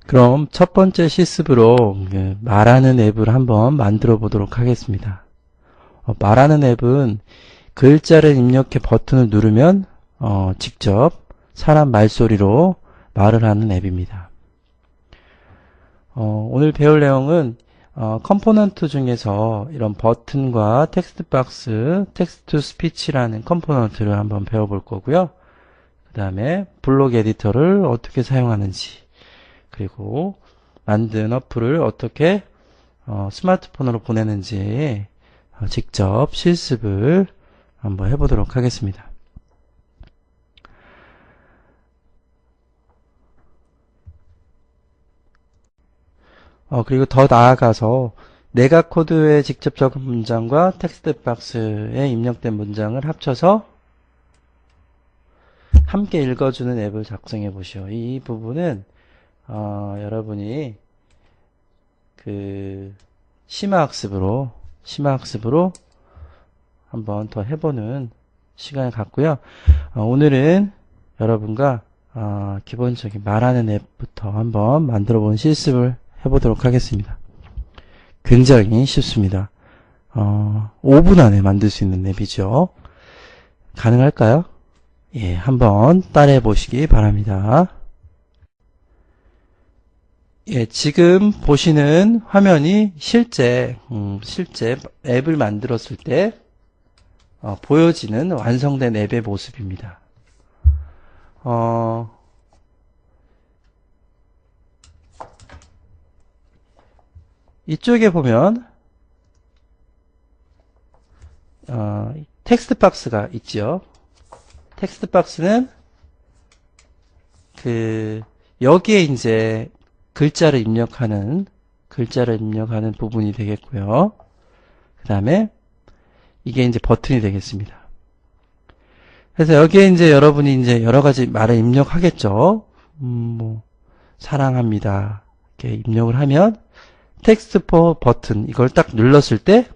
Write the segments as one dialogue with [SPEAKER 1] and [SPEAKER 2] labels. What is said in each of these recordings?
[SPEAKER 1] 그럼 첫 번째 실습으로 말하는 앱을 한번 만들어 보도록 하겠습니다. 말하는 앱은 글자를 입력해 버튼을 누르면 직접 사람 말소리로 말을 하는 앱입니다. 오늘 배울 내용은 컴포넌트 중에서 이런 버튼과 텍스트 박스, 텍스트 투 스피치라는 컴포넌트를 한번 배워볼 거고요. 그 다음에 블록 에디터를 어떻게 사용하는지, 그리고 만든 어플을 어떻게 스마트폰으로 보내는지 직접 실습을 한번 해보도록 하겠습니다. 그리고 더 나아가서 내가 코드에 직접 적은 문장과 텍스트 박스에 입력된 문장을 합쳐서 함께 읽어주는 앱을 작성해 보시오. 이 부분은 여러분이 심화학습으로 한번 더 해보는 시간을 갖고요. 오늘은 여러분과 기본적인 말하는 앱부터 한번 만들어 본 실습을 해보도록 하겠습니다. 굉장히 쉽습니다. 5분 안에 만들 수 있는 앱이죠. 가능할까요? 예, 한번 따라해 보시기 바랍니다. 예, 지금 보시는 화면이 실제 앱을 만들었을 때 보여지는 완성된 앱의 모습입니다. 이쪽에 보면 텍스트 박스가 있죠. 텍스트 박스는 여기에 이제 글자를 입력하는 부분이 되겠고요. 그 다음에 이게 이제 버튼이 되겠습니다. 그래서 여기에 이제 여러분이 이제 여러 가지 말을 입력하겠죠. 사랑합니다. 이렇게 입력을 하면 텍스트 포 버튼 이걸 딱 눌렀을 때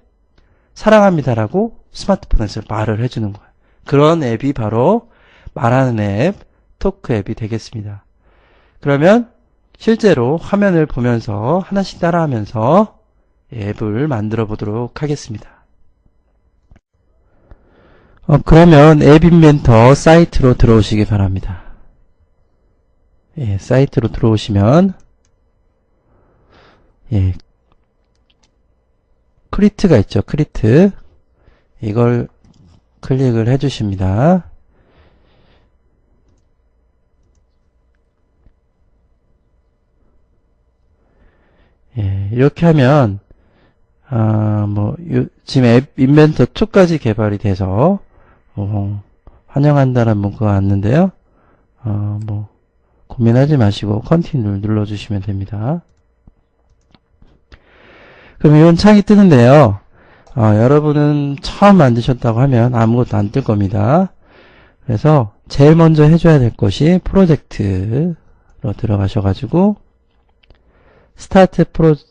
[SPEAKER 1] 사랑합니다라고 스마트폰에서 말을 해주는 거예요. 그런 앱이 바로 말하는 앱, 토크 앱이 되겠습니다. 그러면 실제로 화면을 보면서 하나씩 따라하면서 앱을 만들어 보도록 하겠습니다. 그러면 앱 인벤터 사이트로 들어오시기 바랍니다. 예, 사이트로 들어오시면 예, 크리트가 있죠. 크리트. 이걸 클릭을 해 주십니다. 예, 이렇게 하면 지금 앱 인벤터 2까지 개발이 돼서 환영한다는 문구가 왔는데요. 고민하지 마시고 컨티뉴를 눌러 주시면 됩니다. 그럼 이런 창이 뜨는데요. 여러분은 처음 만드셨다고 하면 아무것도 안 뜰 겁니다. 그래서 제일 먼저 해줘야 될 것이 프로젝트로 들어가셔가지고 스타트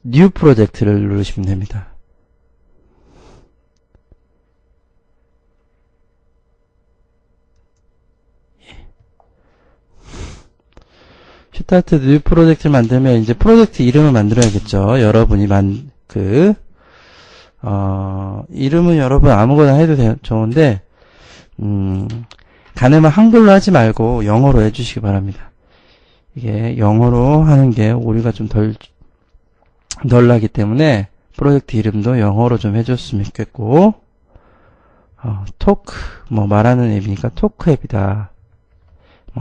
[SPEAKER 1] 뉴 프로젝트를 누르시면 됩니다. 스타트 뉴 프로젝트를 만들면 이제 프로젝트 이름을 만들어야겠죠. 여러분이 이름은 여러분 아무거나 해도 좋은데, 가능하면 한글로 하지 말고 영어로 해주시기 바랍니다. 이게 영어로 하는 게 오류가 좀 덜 나기 때문에 프로젝트 이름도 영어로 좀 해줬으면 좋겠고, 토크, 말하는 앱이니까 토크 앱이다.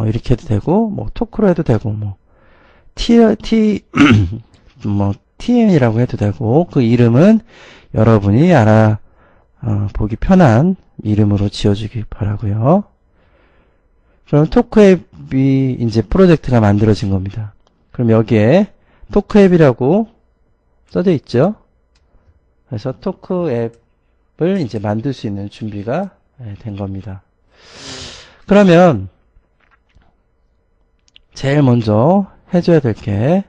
[SPEAKER 1] 이렇게 해도 되고, 토크로 해도 되고, TM이라고 해도 되고, 그 이름은 여러분이 보기 편한 이름으로 지어주기 바라고요. 그럼 토크 앱이 이제 프로젝트가 만들어진 겁니다. 그럼 여기에 토크 앱이라고 써져 있죠. 그래서 토크 앱을 이제 만들 수 있는 준비가 된 겁니다. 그러면 제일 먼저 해줘야 될 게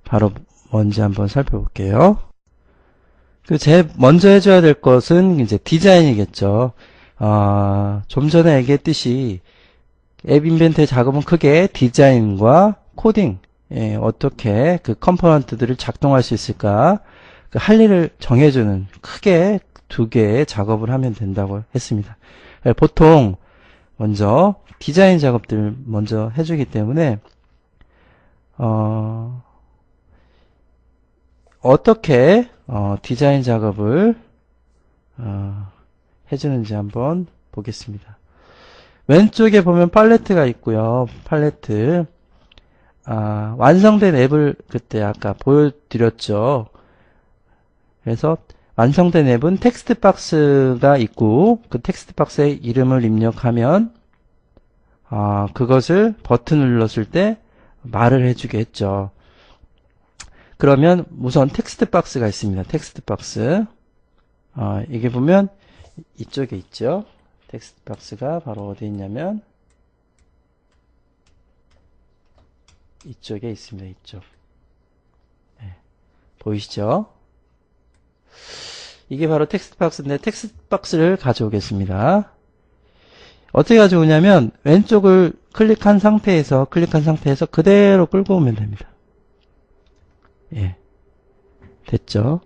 [SPEAKER 1] 바로 뭔지 한번 살펴볼게요. 제일 먼저 해줘야 될 것은 이제 디자인이겠죠. 좀 전에 얘기했듯이 앱 인벤터의 작업은 크게 디자인과 코딩, 예, 어떻게 그 컴포넌트들을 작동할 수 있을까? 그 할 일을 정해주는 크게 두 개의 작업을 하면 된다고 했습니다. 예, 보통 먼저 디자인 작업들을 먼저 해주기 때문에 어떻게 디자인 작업을 해주는지 한번 보겠습니다. 왼쪽에 보면 팔레트가 있고요. 팔레트. 완성된 앱을 그때 아까 보여드렸죠. 그래서 완성된 앱은 텍스트 박스가 있고 그 텍스트 박스에 이름을 입력하면 그것을 버튼을 눌렀을 때 말을 해주게 했죠. 그러면 우선 텍스트 박스가 있습니다. 텍스트 박스. 이게 보면 이쪽에 있죠. 텍스트 박스가 바로 어디 있냐면 이쪽에 있습니다. 이쪽. 네. 보이시죠? 이게 바로 텍스트 박스인데 텍스트 박스를 가져오겠습니다. 어떻게 가져오냐면 왼쪽을 클릭한 상태에서 그대로 끌고 오면 됩니다. 예. 됐죠?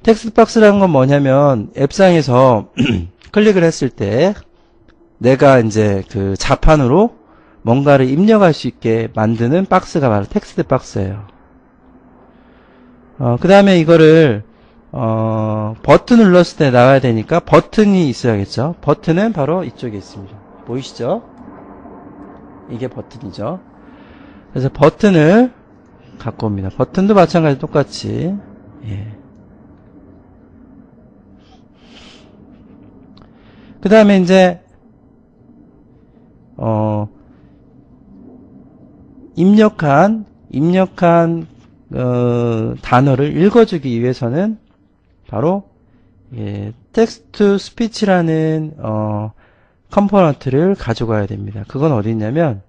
[SPEAKER 1] 텍스트 박스라는 건 뭐냐면 앱상에서 클릭을 했을 때 내가 이제 그 자판으로 뭔가를 입력할 수 있게 만드는 박스가 바로 텍스트 박스예요. 그 다음에 이거를 버튼을 눌렀을 때 나와야 되니까 버튼이 있어야겠죠. 버튼은 바로 이쪽에 있습니다. 보이시죠? 이게 버튼이죠. 그래서 버튼을 갖고 옵니다. 버튼도 마찬가지로 똑같이. 예. 그 다음에 이제 입력한 단어를 읽어주기 위해서는 바로 텍스트 스피치라는 컴포넌트를 가져가야 됩니다. 그건 어디 있냐면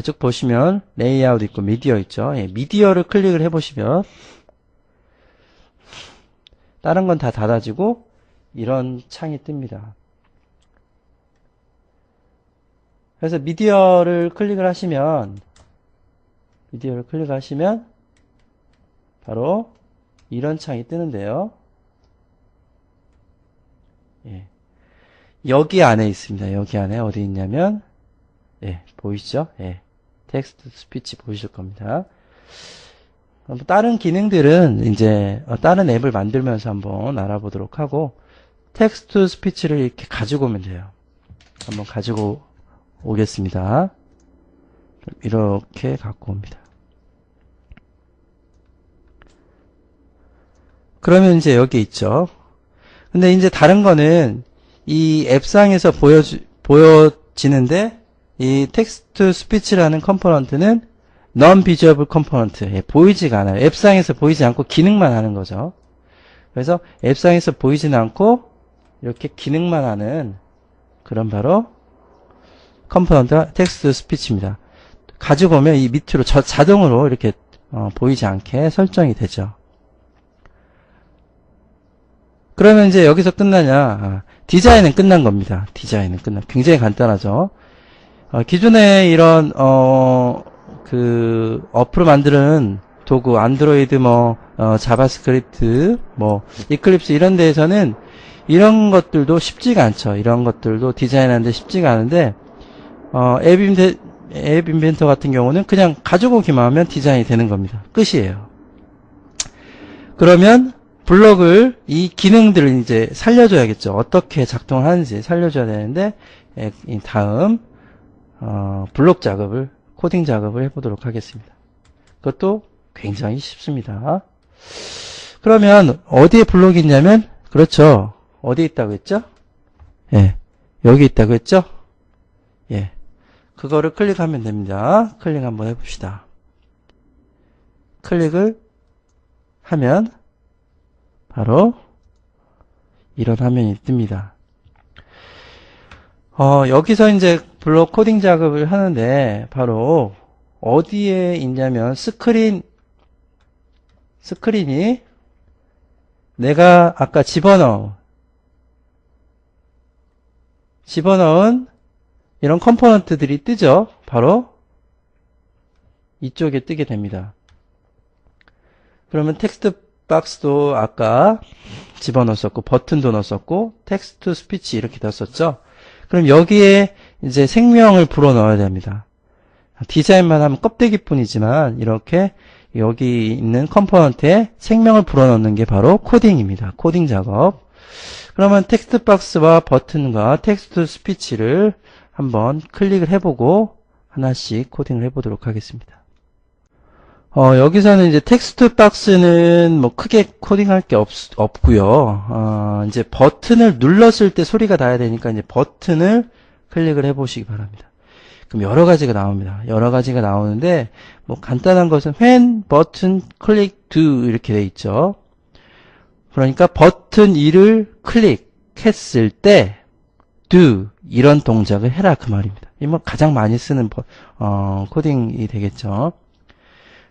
[SPEAKER 1] 쭉 보시면 레이아웃 있고 미디어 있죠. 예, 미디어를 클릭을 해보시면 다른 건 다 닫아지고 이런 창이 뜹니다. 그래서 미디어를 클릭을 하시면 바로 이런 창이 뜨는데요. 예. 여기 안에 있습니다. 여기 안에 어디 있냐면 예, 보이시죠? 예. 텍스트 스피치 보이실 겁니다. 다른 기능들은 이제 다른 앱을 만들면서 한번 알아보도록 하고 텍스트 스피치를 이렇게 가지고 오면 돼요. 한번 가지고 오겠습니다. 이렇게 갖고 옵니다. 그러면 이제 여기 있죠. 근데 이제 다른 거는 이 앱상에서 보여지는데 이 텍스트 스피치라는 컴포넌트는 non-visible 컴포넌트. 예, 보이지가 않아요. 앱상에서 보이지 않고 기능만 하는 거죠. 그래서 앱상에서 보이지는 않고 이렇게 기능만 하는 그런 바로 컴포넌트가 텍스트 스피치입니다. 가지고 오면 이 밑으로 자동으로 이렇게 보이지 않게 설정이 되죠. 그러면 이제 여기서 끝나냐? 디자인은 끝난 겁니다. 디자인은 굉장히 간단하죠. 기존에 이런 그 어플을 만드는 도구 안드로이드 자바스크립트 이클립스 이런 데에서는 이런 것들도 쉽지가 않죠. 이런 것들도 디자인하는데 쉽지가 않은데 앱 인벤터 같은 경우는 그냥 가지고 오기만 하면 디자인이 되는 겁니다. 끝이에요. 그러면 블록을 이 기능들을 이제 살려줘야겠죠. 어떻게 작동을 하는지 살려줘야 되는데 다음 블록 작업을 코딩 작업을 해보도록 하겠습니다. 그것도 굉장히 쉽습니다. 그러면 어디에 블록이 있냐면 그렇죠. 어디 있다고 했죠? 예, 여기 있다고 했죠? 예, 그거를 클릭하면 됩니다. 클릭 한번 해봅시다. 클릭을 하면 바로 이런 화면이 뜹니다. 여기서 이제 블록 코딩 작업을 하는데 바로 어디에 있냐면 스크린이 내가 아까 집어넣은 이런 컴포넌트들이 뜨죠. 바로 이쪽에 뜨게 됩니다. 그러면 텍스트 박스도 아까 집어넣었었고, 버튼도 넣었었고, 텍스트 투 스피치 이렇게 넣었었죠. 그럼 여기에 이제 생명을 불어넣어야 됩니다. 디자인만 하면 껍데기뿐이지만 이렇게 여기 있는 컴포넌트에 생명을 불어넣는 게 바로 코딩입니다. 코딩 작업. 그러면 텍스트 박스와 버튼과 텍스트 스피치를 한번 클릭을 해보고 하나씩 코딩을 해보도록 하겠습니다. 여기서는 이제 텍스트 박스는 뭐 크게 코딩할 게 없고요. 이제 버튼을 눌렀을 때 소리가 나야 되니까 이제 버튼을 클릭을 해보시기 바랍니다. 그럼 여러 가지가 나옵니다. 여러 가지가 나오는데 뭐 간단한 것은 when button click do 이렇게 돼 있죠. 그러니까 버튼 2를 클릭했을 때 do 이런 동작을 해라 그 말입니다. 이 뭐 가장 많이 쓰는 코딩이 되겠죠.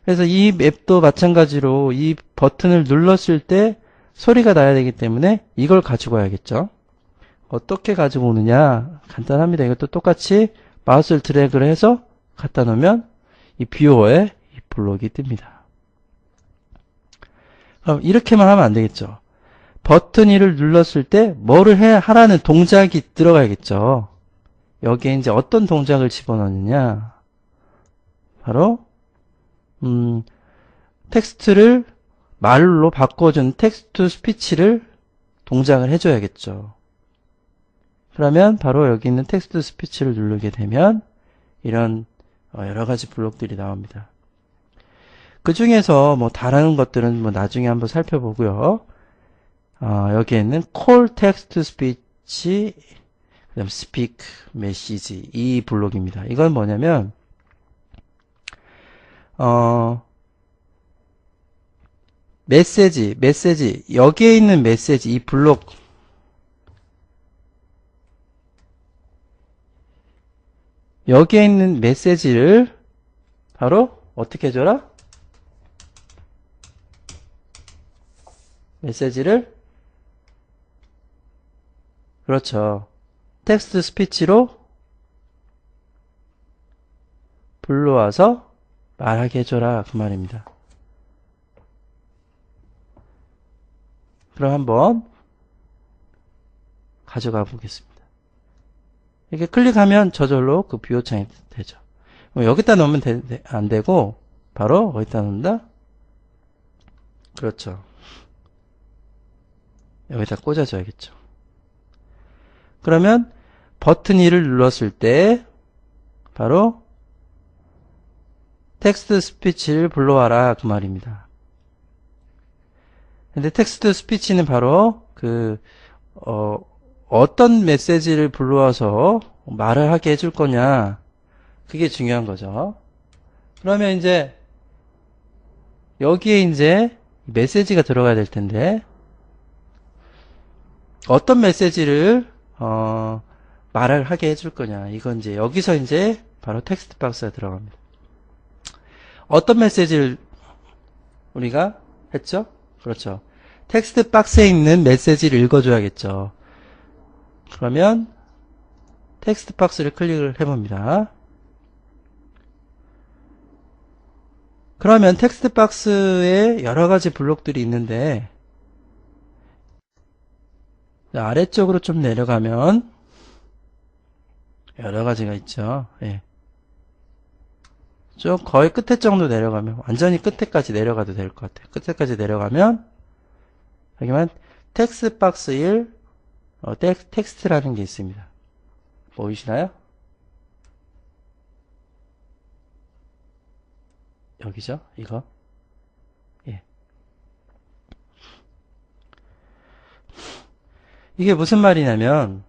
[SPEAKER 1] 그래서 이 맵도 마찬가지로 이 버튼을 눌렀을 때 소리가 나야 되기 때문에 이걸 가지고 와야겠죠. 어떻게 가지고 오느냐 간단합니다. 이것도 똑같이 마우스를 드래그를 해서 갖다 놓으면 이 뷰어에 이 블록이 뜹니다. 그럼 이렇게만 하면 안 되겠죠. 버튼 1을 눌렀을 때 뭐를 하라는 동작이 들어가야겠죠. 여기에 이제 어떤 동작을 집어넣느냐 바로 텍스트를 말로 바꿔준 텍스트 스피치를 동작을 해줘야겠죠. 그러면 바로 여기 있는 텍스트 스피치를 누르게 되면 이런 여러 가지 블록들이 나옵니다. 그 중에서 뭐 다른 것들은 뭐 나중에 한번 살펴보고요. 여기에 있는 call text speech, 그다음 speak message 이 블록입니다. 이건 뭐냐면 메시지 여기에 있는 메시지 이 블록 여기에 있는 메시지를 바로 어떻게 해줘라? 메시지를 그렇죠. 텍스트 스피치로 불러와서 말하게 해줘라 그 말입니다. 그럼 한번 가져가 보겠습니다. 이렇게 클릭하면 저절로 그 뷰어 창이 되죠. 여기다 넣으면 안 되고 바로 어디다 넣는다? 그렇죠. 여기다 꽂아줘야겠죠. 그러면 버튼 2를 눌렀을 때 바로 텍스트 스피치를 불러와라 그 말입니다. 근데 텍스트 스피치는 바로 어떤 메시지를 불러와서 말을 하게 해줄 거냐 그게 중요한 거죠. 그러면 이제 여기에 이제 메시지가 들어가야 될 텐데 어떤 메시지를 말을 하게 해줄 거냐 이건 이제 여기서 이제 바로 텍스트 박스가 들어갑니다. 어떤 메시지를 우리가 했죠? 그렇죠. 텍스트 박스에 있는 메시지를 읽어줘야겠죠. 그러면 텍스트 박스를 클릭을 해봅니다. 그러면 텍스트 박스에 여러 가지 블록들이 있는데 아래쪽으로 좀 내려가면 여러 가지가 있죠. 예. 좀 거의 끝에 정도 내려가면 완전히 끝에까지 내려가도 될 것 같아요. 끝에까지 내려가면 여기만 텍스트 박스 1 텍스트라는 게 있습니다. 보이시나요? 여기죠? 이거. 예. 이게 무슨 말이냐면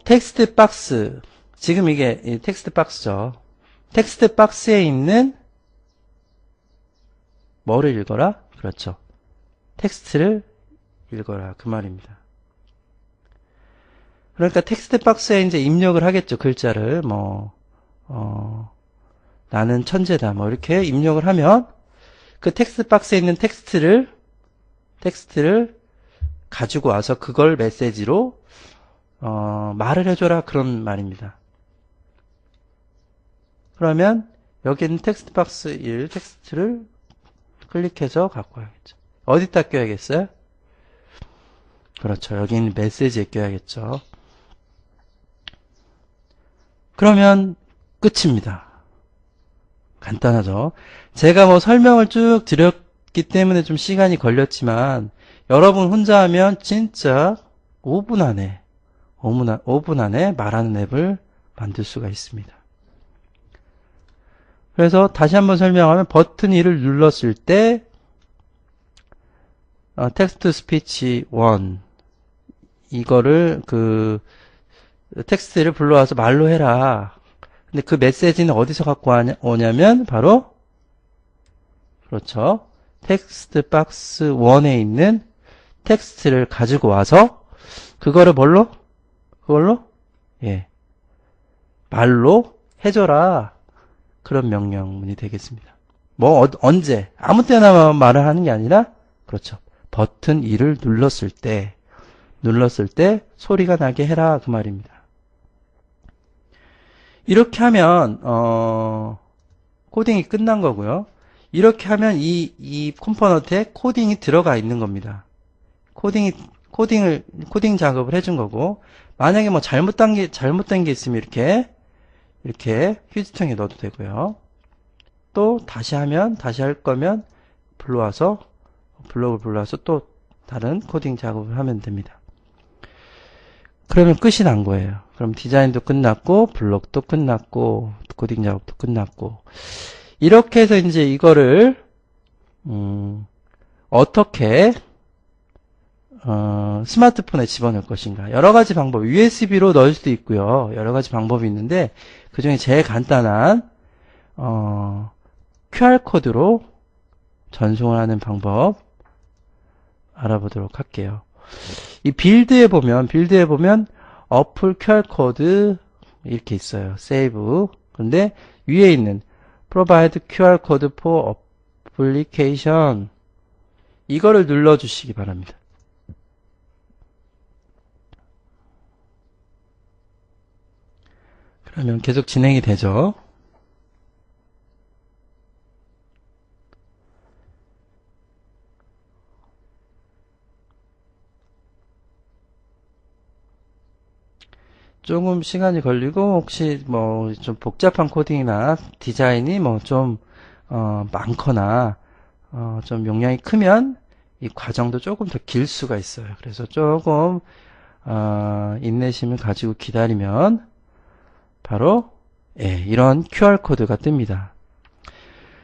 [SPEAKER 1] 텍스트 박스 지금 이게 텍스트 박스죠. 텍스트 박스에 있는 뭐를 읽어라? 그렇죠. 텍스트를 읽어라 그 말입니다. 그러니까 텍스트 박스에 이제 입력을 하겠죠. 글자를 나는 천재다 뭐 이렇게 입력을 하면 그 텍스트 박스에 있는 텍스트를 가지고 와서 그걸 메시지로 말을 해줘라 그런 말입니다. 그러면 여기 있는 텍스트 박스 1 텍스트를 클릭해서 갖고 와야겠죠. 어디다 껴야겠어요? 그렇죠. 여기 있는 메시지에 껴야겠죠. 그러면 끝입니다. 간단하죠. 제가 뭐 설명을 쭉 드렸기 때문에 좀 시간이 걸렸지만 여러분 혼자 하면 진짜 5분 안에 말하는 앱을 만들 수가 있습니다. 그래서 다시 한번 설명하면 버튼 2를 눌렀을 때 텍스트 스피치 1 이거를 텍스트를 불러와서 말로 해라. 근데 그 메시지는 어디서 갖고 오냐면 바로 그렇죠. 텍스트 박스 1에 있는 텍스트를 가지고 와서 그거를 그걸로 말로 해줘라. 그런 명령문이 되겠습니다. 뭐 언제 아무 때나 말을 하는 게 아니라 그렇죠. 버튼 2를 눌렀을 때 소리가 나게 해라 그 말입니다. 이렇게 하면 코딩이 끝난 거고요. 이렇게 하면 이 컴포넌트에 코딩이 들어가 있는 겁니다. 코딩 작업을 해준 거고, 만약에 뭐 잘못된 게 있으면 이렇게 휴지통에 넣어도 되고요. 또 다시 할 거면 블록을 불러와서 또 다른 코딩 작업을 하면 됩니다. 그러면 끝이 난 거예요. 그럼 디자인도 끝났고, 블록도 끝났고, 코딩 작업도 끝났고. 이렇게 해서 이제 이거를, 어떻게, 스마트폰에 집어넣을 것인가. 여러 가지 방법, USB로 넣을 수도 있고요. 여러 가지 방법이 있는데, 그 중에 제일 간단한, QR코드로 전송을 하는 방법 알아보도록 할게요. 이 빌드에 보면 어플 QR코드 이렇게 있어요. 세이브. 근데 위에 있는 Provide QR Code for Application 이거를 눌러주시기 바랍니다. 그러면 계속 진행이 되죠. 조금 시간이 걸리고 혹시 뭐 좀 복잡한 코딩이나 디자인이 뭐 좀 많거나 좀 용량이 크면 이 과정도 조금 더 길 수가 있어요. 그래서 조금 인내심을 가지고 기다리면 바로 이런 QR코드가 뜹니다.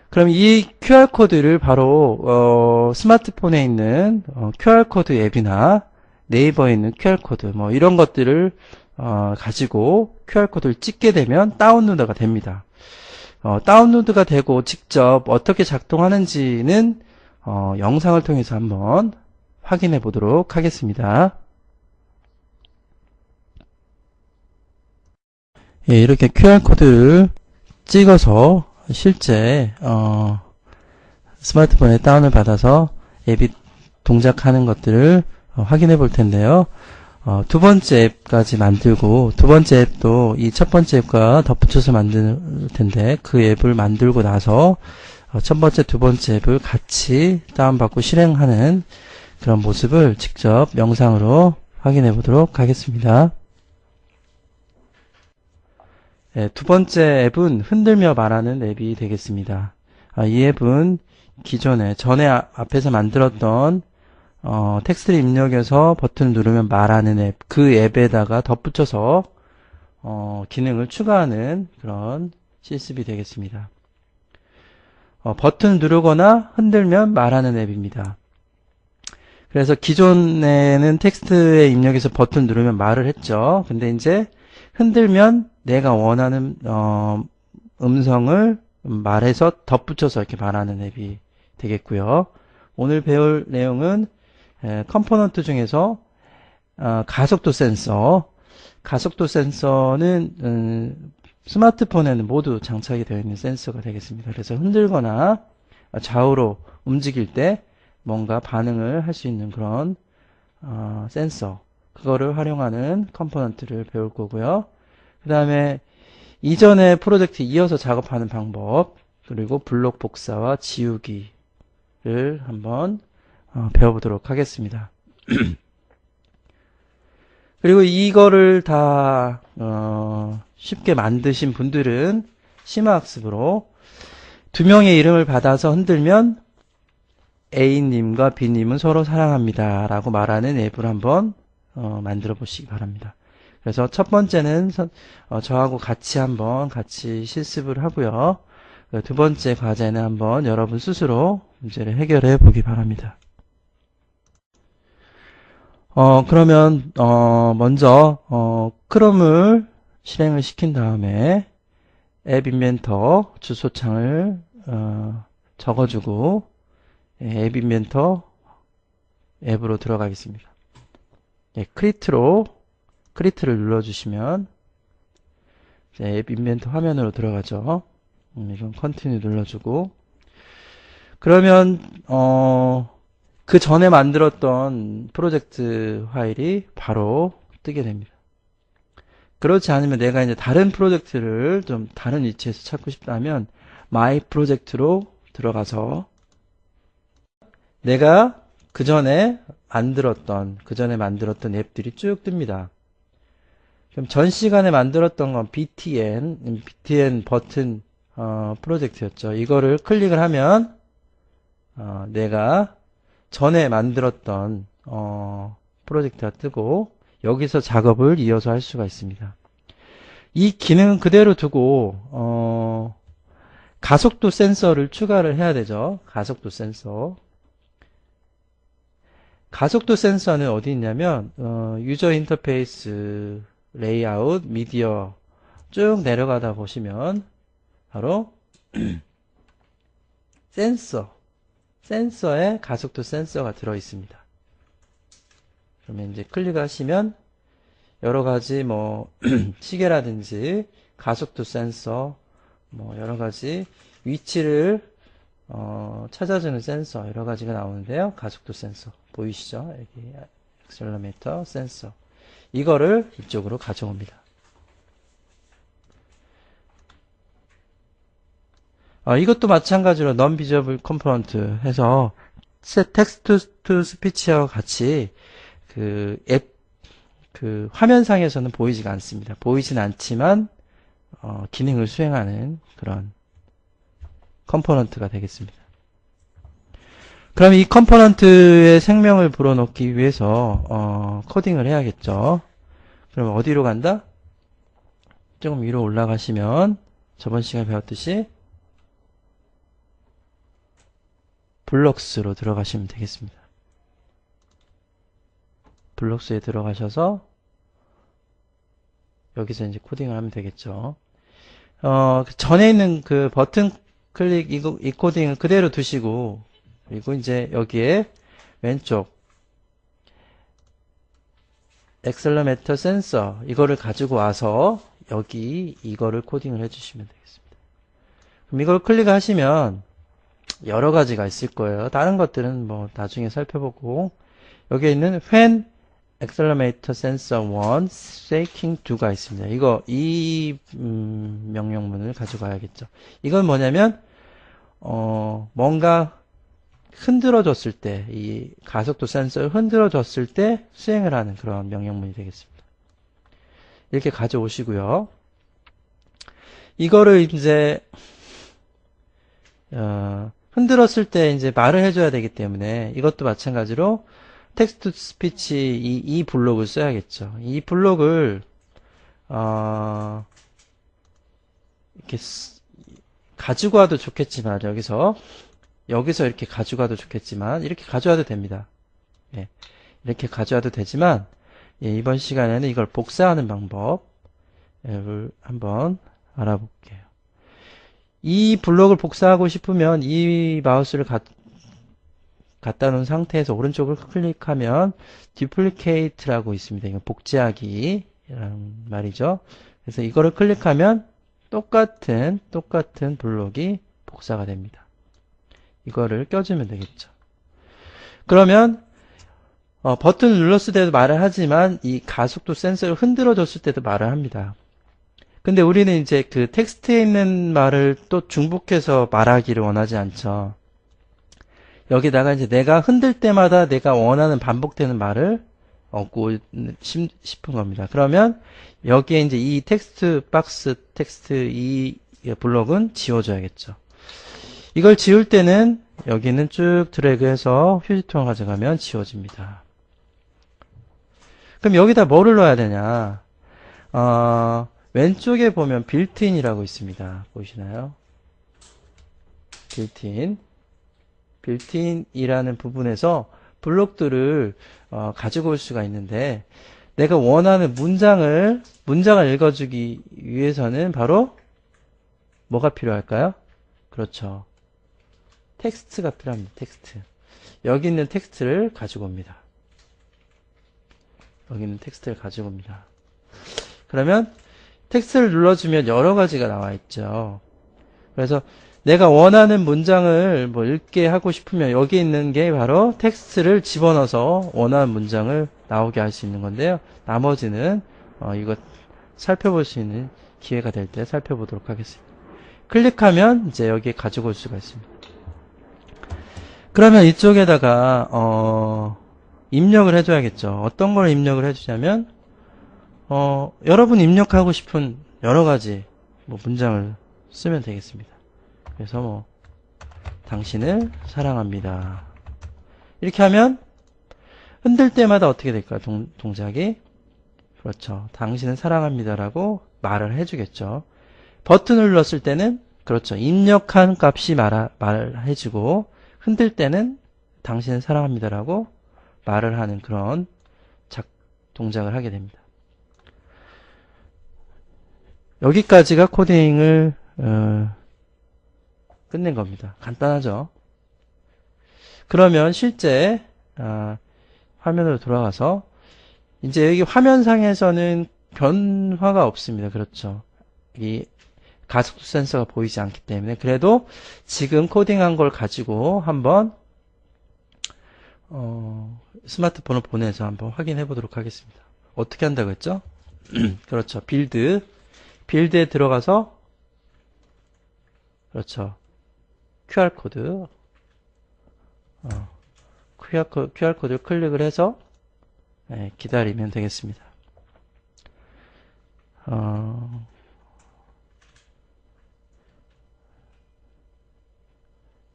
[SPEAKER 1] 그럼 이 QR코드를 바로 스마트폰에 있는 QR코드 앱이나 네이버에 있는 QR코드 뭐 이런 것들을 가지고 QR코드를 찍게 되면 다운로드가 됩니다. 다운로드가 되고 직접 어떻게 작동하는지는 영상을 통해서 한번 확인해 보도록 하겠습니다. 이렇게 QR코드를 찍어서 실제 스마트폰에 다운을 받아서 앱이 동작하는 것들을 확인해 볼 텐데요. 두 번째 앱까지 만들고, 두 번째 앱도 이 첫 번째 앱과 덧붙여서 만들 텐데, 그 앱을 만들고 나서, 첫 번째, 두 번째 앱을 같이 다운받고 실행하는 그런 모습을 직접 영상으로 확인해 보도록 하겠습니다. 두 번째 앱은 흔들며 말하는 앱이 되겠습니다. 이 앱은 전에 앞에서 만들었던 텍스트를 입력해서 버튼을 누르면 말하는 앱, 그 앱에다가 덧붙여서 기능을 추가하는 그런 실습이 되겠습니다. 버튼을 누르거나 흔들면 말하는 앱입니다. 그래서 기존에는 텍스트에 입력해서 버튼을 누르면 말을 했죠. 근데 이제 흔들면 내가 원하는 음성을 말해서 덧붙여서 이렇게 말하는 앱이 되겠고요. 오늘 배울 내용은 컴포넌트 중에서 가속도 센서는 스마트폰에는 모두 장착이 되어 있는 센서가 되겠습니다. 그래서 흔들거나 좌우로 움직일 때 뭔가 반응을 할 수 있는 그런 센서, 그거를 활용하는 컴포넌트를 배울 거고요. 그 다음에 이전에 프로젝트 이어서 작업하는 방법, 그리고 블록 복사와 지우기를 한번 배워보도록 하겠습니다. 그리고 이거를 다 쉽게 만드신 분들은 심화학습으로 두 명의 이름을 받아서 흔들면 A님과 B님은 서로 사랑합니다 라고 말하는 앱을 한번 만들어 보시기 바랍니다. 그래서 첫 번째는 저하고 같이 실습을 하고요. 두 번째 과제는 한번 여러분 스스로 문제를 해결해 보기 바랍니다. 그러면 먼저 크롬을 실행을 시킨 다음에 앱 인벤터 주소창을 적어주고 앱 인벤터 앱으로 들어가겠습니다. 크리트를 눌러주시면 앱 인벤터 화면으로 들어가죠. 이건 컨티뉴 눌러주고 그러면 그 전에 만들었던 프로젝트 파일이 바로 뜨게 됩니다. 그렇지 않으면 내가 이제 다른 프로젝트를 좀 다른 위치에서 찾고 싶다면 My 프로젝트로 들어가서 내가 그 전에 만들었던 앱들이 쭉 뜹니다. 그럼 전 시간에 만들었던 건 BTN 버튼 프로젝트였죠. 이거를 클릭을 하면 내가 전에 만들었던 프로젝트가 뜨고 여기서 작업을 이어서 할 수가 있습니다. 이 기능은 그대로 두고 가속도 센서를 추가를 해야 되죠. 가속도 센서는 어디 있냐면 유저 인터페이스 레이아웃 미디어 쭉 내려가다 보시면 바로 센서에 가속도 센서가 들어 있습니다. 그러면 이제 클릭하시면 여러 가지 뭐 시계라든지 가속도 센서 뭐 여러 가지 위치를 찾아주는 센서 여러 가지가 나오는데요. 가속도 센서 보이시죠? 여기 액셀러미터 센서 이거를 이쪽으로 가져옵니다. 이것도 마찬가지로 non-visible component 해서 text to speech와 같이 그 화면상에서는 보이지가 않습니다. 보이진 않지만 기능을 수행하는 그런 컴포넌트가 되겠습니다. 그럼 이 컴포넌트의 생명을 불어넣기 위해서 코딩을 해야겠죠. 그럼 어디로 간다? 조금 위로 올라가시면 저번 시간에 배웠듯이 블록스로 들어가시면 되겠습니다. 블록스에 들어가셔서 여기서 이제 코딩을 하면 되겠죠. 전에 있는 그 버튼 클릭 이 코딩을 그대로 두시고 그리고 이제 여기에 왼쪽 액셀러미터 센서 이거를 가지고 와서 여기 이거를 코딩을 해주시면 되겠습니다. 그럼 이걸 클릭하시면 여러 가지가 있을 거예요. 다른 것들은 뭐 나중에 살펴보고 여기에 있는 when accelerator sensor 1 shaking 2가 있습니다. 이 명령문을 가져가야겠죠. 이건 뭐냐면 뭔가 흔들어졌을 때 이 가속도 센서를 흔들어졌을 때 수행을 하는 그런 명령문이 되겠습니다. 이렇게 가져오시고요. 이거를 이제 흔들었을 때 이제 말을 해줘야 되기 때문에 이것도 마찬가지로 텍스트 스피치 이 블록을 써야겠죠. 이 블록을 이렇게 가지고 와도 좋겠지만 여기서 이렇게 가지고 와도 좋겠지만 이렇게 가져와도 됩니다. 예, 이렇게 가져와도 되지만 이번 시간에는 이걸 복사하는 방법을 한번 알아볼게요. 이 블록을 복사하고 싶으면 이 마우스를 갖다 놓은 상태에서 오른쪽을 클릭하면 duplicate라고 있습니다. 이건 복제하기라는 말이죠. 그래서 이거를 클릭하면 똑같은 블록이 복사가 됩니다. 이거를 껴주면 되겠죠. 그러면 버튼을 눌렀을 때도 말을 하지만 이 가속도 센서를 흔들어줬을 때도 말을 합니다. 근데 우리는 이제 그 텍스트에 있는 말을 또 중복해서 말하기를 원하지 않죠. 여기다가 이제 내가 흔들 때마다 내가 원하는 반복되는 말을 얻고 싶은 겁니다. 그러면 여기에 이제 이 텍스트 박스, 텍스트 이 블록은 지워줘야겠죠. 이걸 지울 때는 여기는 쭉 드래그해서 휴지통을 가져가면 지워집니다. 그럼 여기다 뭐를 넣어야 되냐? 왼쪽에 보면 빌트인이라고 있습니다. 보이시나요? 빌트인이라는 부분에서 블록들을 가지고 올 수가 있는데 내가 원하는 문장을 읽어주기 위해서는 바로 뭐가 필요할까요? 그렇죠. 텍스트가 필요합니다. 텍스트. 여기 있는 텍스트를 가지고 옵니다. 여기 있는 텍스트를 가지고 옵니다. 그러면 텍스트를 눌러주면 여러 가지가 나와 있죠. 그래서 내가 원하는 문장을 뭐 읽게 하고 싶으면 여기 있는 게 바로 텍스트를 집어넣어서 원하는 문장을 나오게 할 수 있는 건데요. 나머지는 이거 살펴볼 수 있는 기회가 될 때 살펴보도록 하겠습니다. 클릭하면 이제 여기에 가지고 올 수가 있습니다. 그러면 이쪽에다가 입력을 해줘야겠죠. 어떤 걸 입력을 해주냐면 여러분 입력하고 싶은 여러 가지 뭐 문장을 쓰면 되겠습니다. 그래서 뭐 당신을 사랑합니다. 이렇게 하면 흔들 때마다 어떻게 될까요? 동작이 그렇죠. 당신을 사랑합니다라고 말을 해주겠죠. 버튼을 눌렀을 때는 그렇죠. 입력한 값이 말해주고 흔들 때는 당신을 사랑합니다라고 말을 하는 그런 동작을 하게 됩니다. 여기까지가 코딩을 끝낸 겁니다. 간단하죠? 그러면 실제 화면으로 돌아가서 이제 여기 화면상에서는 변화가 없습니다. 그렇죠? 이 가속도 센서가 보이지 않기 때문에 그래도 지금 코딩한 걸 가지고 한번 스마트폰을 보내서 한번 확인해 보도록 하겠습니다. 어떻게 한다고 했죠? 그렇죠. 빌드에 들어가서 그렇죠. QR코드를 클릭을 해서 기다리면 되겠습니다.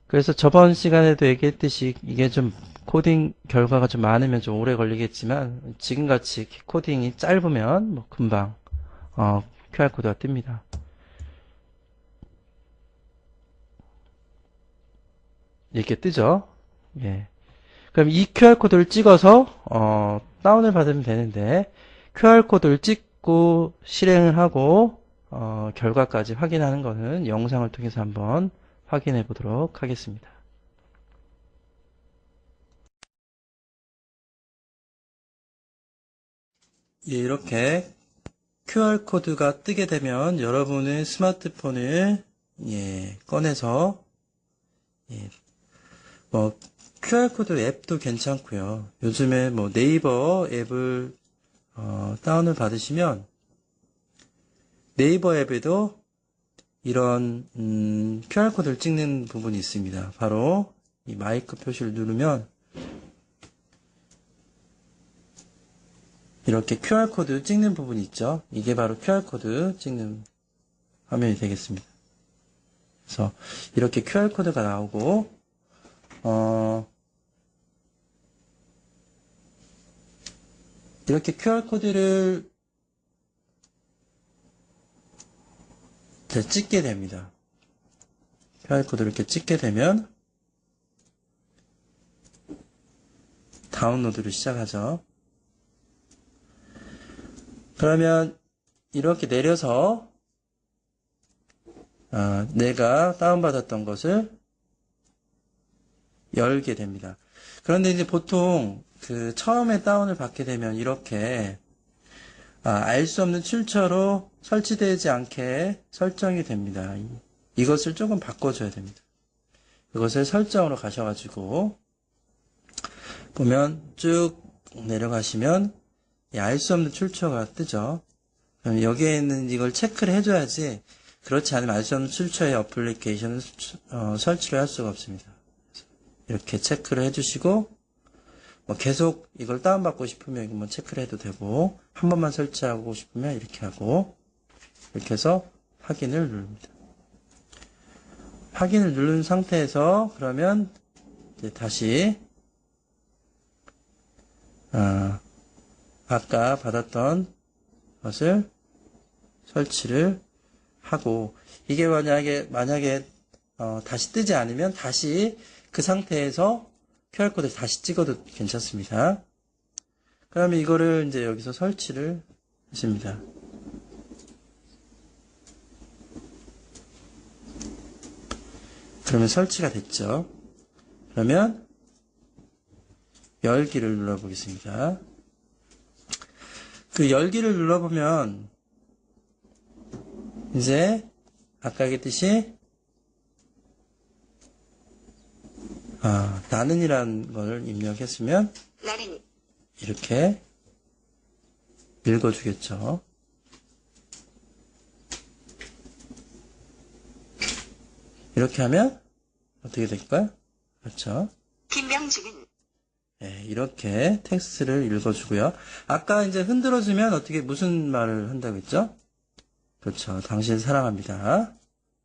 [SPEAKER 1] 그래서 저번 시간에도 얘기했듯이 이게 좀 코딩 결과가 좀 많으면 좀 오래 걸리겠지만 지금같이 코딩이 짧으면 뭐 금방 QR코드가 뜹니다. 이렇게 뜨죠. 예. 그럼 이 QR코드를 찍어서 다운을 받으면 되는데 QR코드를 찍고 실행을 하고 결과까지 확인하는 것은 영상을 통해서 한번 확인해 보도록 하겠습니다. 예, 이렇게 QR코드가 뜨게 되면 여러분의 스마트폰을 꺼내서 뭐 QR코드 앱도 괜찮고요. 요즘에 뭐 네이버 앱을 다운을 받으시면 네이버 앱에도 이런 QR코드를 찍는 부분이 있습니다. 바로 이 마이크 표시를 누르면 이렇게 QR코드 찍는 부분이 있죠. 이게 바로 QR코드 찍는 화면이 되겠습니다. 그래서 이렇게 QR코드가 나오고 이렇게 QR코드를 찍게 됩니다. QR코드를 이렇게 찍게 되면 다운로드를 시작하죠. 그러면 이렇게 내려서 내가 다운받았던 것을 열게 됩니다. 그런데 이제 보통 그 처음에 다운을 받게 되면 이렇게 알 수 없는 출처로 설치되지 않게 설정이 됩니다. 이것을 조금 바꿔줘야 됩니다. 이것을 설정으로 가셔가지고 보면 쭉 내려가시면 알 수 없는 출처가 뜨죠. 그럼 여기에 있는 이걸 체크를 해줘야지, 그렇지 않으면 알선 출처의 어플리케이션을 설치를 할 수가 없습니다. 이렇게 체크를 해주시고, 뭐 계속 이걸 다운받고 싶으면 뭐 체크를 해도 되고, 한 번만 설치하고 싶으면 이렇게 하고, 이렇게 해서 확인을 누릅니다. 확인을 누른 상태에서 그러면 이제 다시 아까 받았던 것을 설치를 하고, 이게 만약에 다시 뜨지 않으면 다시 그 상태에서 QR코드를 다시 찍어도 괜찮습니다. 그러면 이거를 이제 여기서 설치를 하십니다. 그러면 설치가 됐죠. 그러면 열기를 눌러보겠습니다. 그 열기를 눌러보면 이제 아까 얘기했듯이 나는이라는 걸 입력했으면
[SPEAKER 2] 나는
[SPEAKER 1] 이렇게 읽어주겠죠. 이렇게 하면 어떻게 될까요? 그렇죠.
[SPEAKER 2] 김명중은
[SPEAKER 1] 네, 이렇게 텍스트를 읽어주고요. 아까 이제 흔들어주면 어떻게 무슨 말을 한다고 했죠? 그렇죠. 당신을 사랑합니다.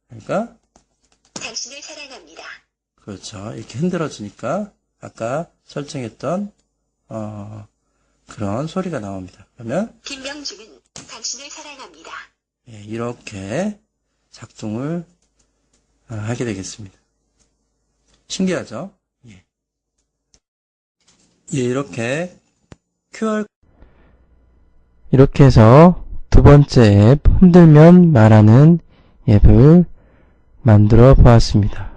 [SPEAKER 1] 그러니까
[SPEAKER 2] 당신을 사랑합니다.
[SPEAKER 1] 그렇죠. 이렇게 흔들어주니까 아까 설정했던 그런 소리가 나옵니다. 그러면
[SPEAKER 2] 김명중은 당신을 사랑합니다.
[SPEAKER 1] 예, 이렇게 작동을 하게 되겠습니다. 신기하죠? 예. 예, 이렇게 이렇게 해서 두 번째 앱 흔들면 말하는 앱을 만들어 보았습니다.